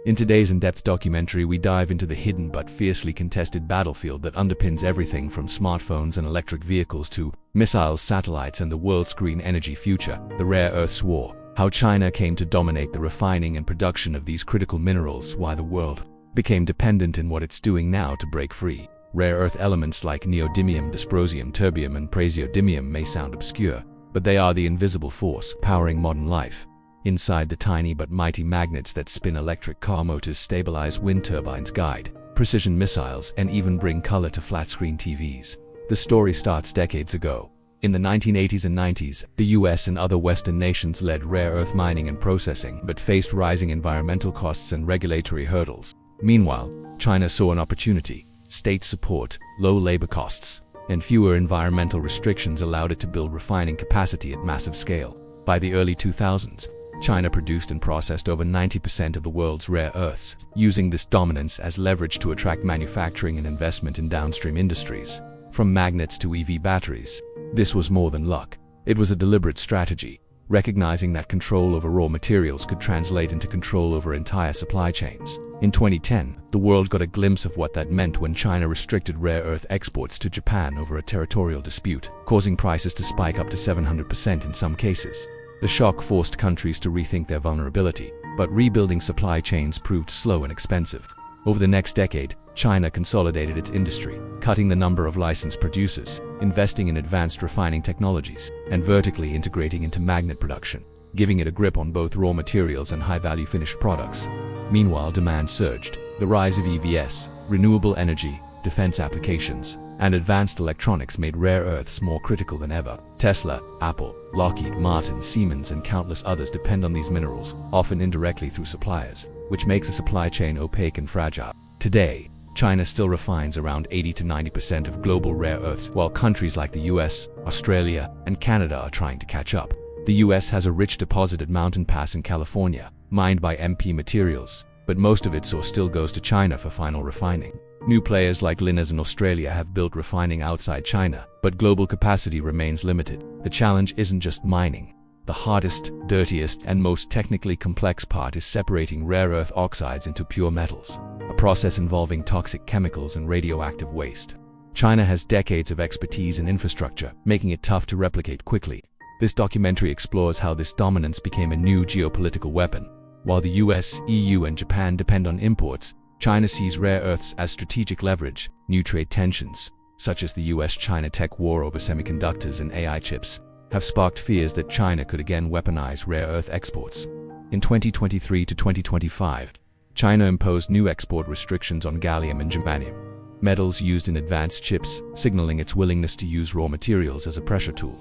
In today's in-depth documentary, we dive into the hidden but fiercely contested battlefield that underpins everything from smartphones and electric vehicles to missiles, satellites, and the world's green energy future, the rare earths war. How China came to dominate the refining and production of these critical minerals, why the world became dependent, and what it's doing now to break free. Rare earth elements like neodymium, dysprosium, terbium, and praseodymium may sound obscure, but they are the invisible force powering modern life. Inside the tiny but mighty magnets that spin electric car motors, stabilize wind turbines, guide precision missiles, and even bring color to flat-screen TVs. The story starts decades ago. In the 1980s and 90s, the US and other Western nations led rare earth mining and processing, but faced rising environmental costs and regulatory hurdles. Meanwhile, China saw an opportunity. State support, low labor costs, and fewer environmental restrictions allowed it to build refining capacity at massive scale. By the early 2000s, China produced and processed over 90% of the world's rare earths, using this dominance as leverage to attract manufacturing and investment in downstream industries. From magnets to EV batteries, this was more than luck. It was a deliberate strategy, recognizing that control over raw materials could translate into control over entire supply chains. In 2010, the world got a glimpse of what that meant when China restricted rare earth exports to Japan over a territorial dispute, causing prices to spike up to 700% in some cases. The shock forced countries to rethink their vulnerability, but rebuilding supply chains proved slow and expensive. Over the next decade, China consolidated its industry, cutting the number of licensed producers, investing in advanced refining technologies, and vertically integrating into magnet production, giving it a grip on both raw materials and high-value finished products. Meanwhile, demand surged. The rise of EVs, renewable energy, defense applications, and advanced electronics made rare earths more critical than ever. Tesla, Apple, Lockheed Martin, Siemens, and countless others depend on these minerals, often indirectly through suppliers, which makes the supply chain opaque and fragile. Today, China still refines around 80 to 90% of global rare earths, while countries like the US, Australia, and Canada are trying to catch up. The US has a rich deposit at Mountain Pass in California, mined by MP Materials, but most of its ore still goes to China for final refining. New players like Lynas in Australia have built refining outside China, but global capacity remains limited. The challenge isn't just mining. The hardest, dirtiest, and most technically complex part is separating rare earth oxides into pure metals, a process involving toxic chemicals and radioactive waste. China has decades of expertise and infrastructure, making it tough to replicate quickly. This documentary explores how this dominance became a new geopolitical weapon. While the US, EU, and Japan depend on imports, China sees rare earths as strategic leverage. New trade tensions, such as the US-China tech war over semiconductors and AI chips, have sparked fears that China could again weaponize rare earth exports. In 2023 to 2025, China imposed new export restrictions on gallium and germanium, metals used in advanced chips, signaling its willingness to use raw materials as a pressure tool.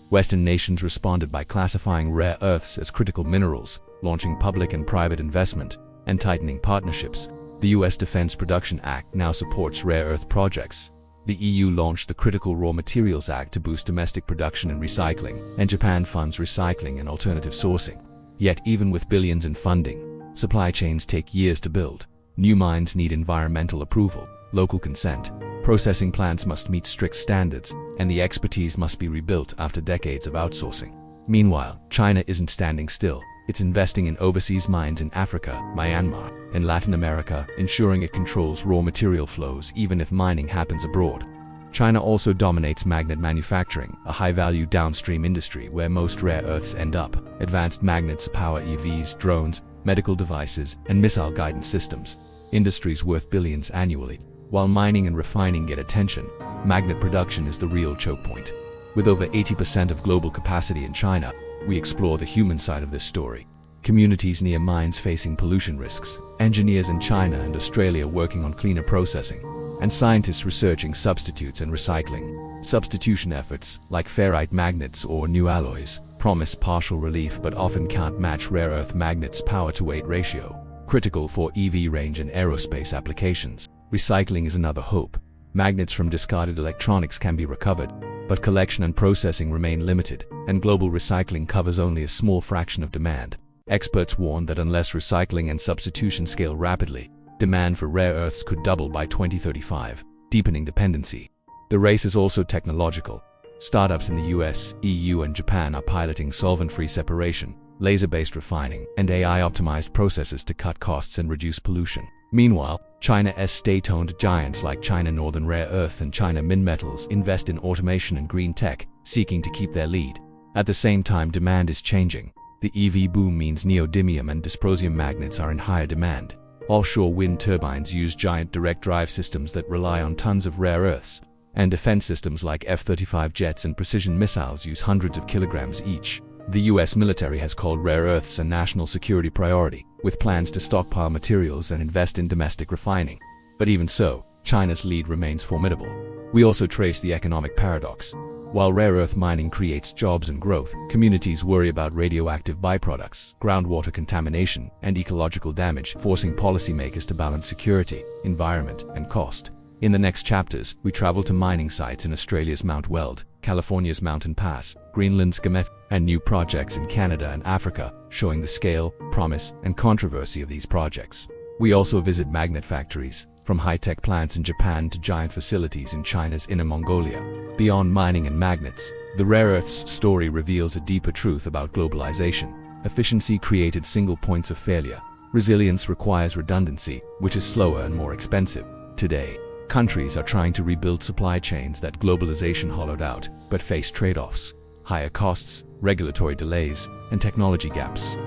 Western nations responded by classifying rare earths as critical minerals, launching public and private investment, and tightening partnerships. The US Defense Production Act now supports rare earth projects. The EU launched the Critical Raw Materials Act to boost domestic production and recycling, and Japan funds recycling and alternative sourcing. Yet even with billions in funding, supply chains take years to build. New mines need environmental approval, local consent, processing plants must meet strict standards, and the expertise must be rebuilt after decades of outsourcing. Meanwhile, China isn't standing still. It's investing in overseas mines in Africa, Myanmar, and Latin America, ensuring it controls raw material flows even if mining happens abroad. China also dominates magnet manufacturing, a high-value downstream industry where most rare earths end up. Advanced magnets power EVs, drones, medical devices, and missile guidance systems, industries worth billions annually. While mining and refining get attention, magnet production is the real choke point. With over 80% of global capacity in China, we explore the human side of this story. Communities near mines facing pollution risks, engineers in China and Australia working on cleaner processing, and scientists researching substitutes and recycling. Substitution efforts, like ferrite magnets or new alloys, promise partial relief but often can't match rare earth magnets' power-to-weight ratio, critical for EV range and aerospace applications. Recycling is another hope. Magnets from discarded electronics can be recovered, but collection and processing remain limited, and global recycling covers only a small fraction of demand. Experts warn that unless recycling and substitution scale rapidly, demand for rare earths could double by 2035, deepening dependency. The race is also technological. Startups in the US, EU, and Japan are piloting solvent-free separation, laser-based refining, and AI-optimized processes to cut costs and reduce pollution. Meanwhile, China's state-owned giants like China Northern Rare Earth and China Minmetals invest in automation and green tech, seeking to keep their lead. At the same time, demand is changing. The EV boom means neodymium and dysprosium magnets are in higher demand. Offshore wind turbines use giant direct drive systems that rely on tons of rare earths, and defense systems like F-35 jets and precision missiles use hundreds of kilograms each. The US military has called rare earths a national security priority, with plans to stockpile materials and invest in domestic refining. But even so, China's lead remains formidable. We also trace the economic paradox. While rare earth mining creates jobs and growth, communities worry about radioactive byproducts, groundwater contamination, and ecological damage, forcing policymakers to balance security, environment, and cost. In the next chapters, we travel to mining sites in Australia's Mount Weld, California's Mountain Pass, Greenland's Gameth, and new projects in Canada and Africa, showing the scale, promise, and controversy of these projects. We also visit magnet factories, from high-tech plants in Japan to giant facilities in China's Inner Mongolia. Beyond mining and magnets, the rare earths story reveals a deeper truth about globalization. Efficiency created single points of failure. Resilience requires redundancy, which is slower and more expensive. Today, countries are trying to rebuild supply chains that globalization hollowed out, but face trade-offs, higher costs, regulatory delays, and technology gaps.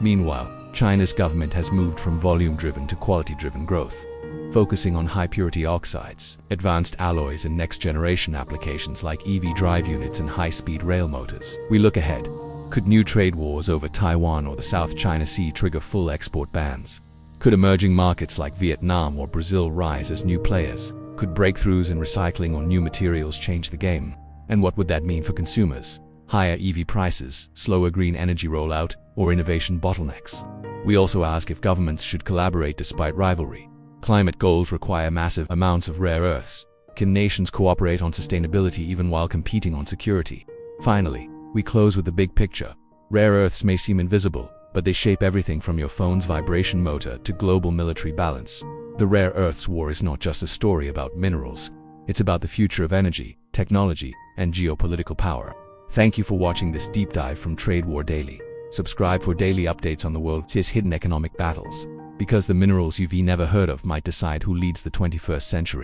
Meanwhile, China's government has moved from volume-driven to quality-driven growth, focusing on high-purity oxides, advanced alloys, and next-generation applications like EV drive units and high-speed rail motors. We look ahead. Could new trade wars over Taiwan or the South China Sea trigger full export bans? Could emerging markets like Vietnam or Brazil rise as new players? Could breakthroughs in recycling or new materials change the game? And what would that mean for consumers? Higher EV prices, slower green energy rollout, or innovation bottlenecks? We also ask if governments should collaborate despite rivalry. Climate goals require massive amounts of rare earths. Can nations cooperate on sustainability even while competing on security? Finally, we close with the big picture. Rare earths may seem invisible, but they shape everything from your phone's vibration motor to global military balance. The rare earths war is not just a story about minerals. It's about the future of energy, technology, and geopolitical power. Thank you for watching this deep dive from Trade War Daily. Subscribe for daily updates on the world's hidden economic battles, because the minerals you've never heard of might decide who leads the 21st century.